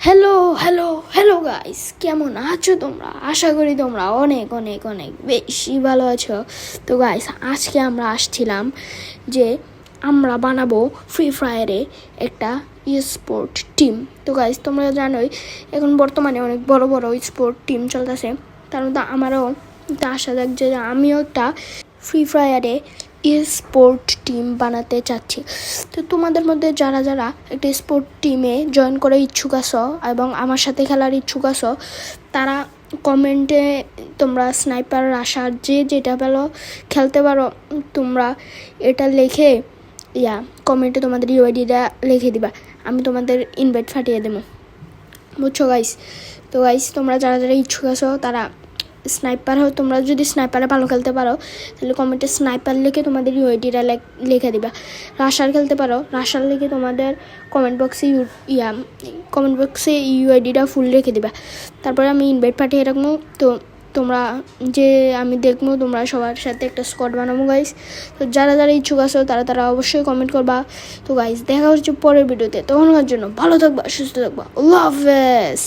Hello hello hello guys, কেমন আছো তোমরা? আশা করি তোমরা অনেক অনেক অনেক বেশি ভালো আছো। তো গাইস, আজকে আমরা আসছিলাম যে আমরা বানাবো ফ্রি ফায়ারে একটা স্পোর্ট টিম। তো গাইস, তোমরা জানোই এখন বর্তমানে অনেক বড় বড় স্পোর্ট টিম চলতেছে। তার মধ্যে আমারও আশা যাক যে আমিও একটা ফ্রি ফায়ারে স্পোর্ট টিম বানাতে চাচ্ছি। তো তোমাদের মধ্যে যারা যারা একটা স্পোর্ট টিমে জয়েন করে ইচ্ছুক আছো এবং আমার সাথে খেলার ইচ্ছুক আছো, তারা কমেন্টে তোমরা স্নাইপার রাশার যে যেটা পেলো খেলতে পারো, তোমরা এটা লিখে কমেন্টে তোমাদের ইউআইডিটা লিখে দিবা, আমি তোমাদের ইনভাইট ফাটিয়ে দেবো, বুঝছো গাইস? তো গাইস, তোমরা যারা যারা ইচ্ছুক আছো তারা স্নাইপার হোক, তোমরা যদি স্নাইপারে ভালো খেলতে পারো তাহলে কমেন্টে স্নাইপার লিখে তোমাদের ইউআইডিটা লিখে দিবা। রাশার খেলতে পারো, রাশার লিখে তোমাদের কমেন্ট বক্সে ইউআইডিটা ফুল রেখে দিবা। তারপরে আমি ইনভাইট পাঠিয়ে রাখবো। তো তোমরা যে আমি দেখবো তোমরা সবার সাথে একটা স্কোয়াড বানাবো গাইস। তো যারা যারা ইচ্ছুক আছো তারা তারা অবশ্যই কমেন্ট করবা। তো গাইস, দেখা হচ্ছে পরের ভিডিওতে, তখনকার জন্য ভালো থাকবা, সুস্থ থাকবা, আল্লাহ হাফেজ।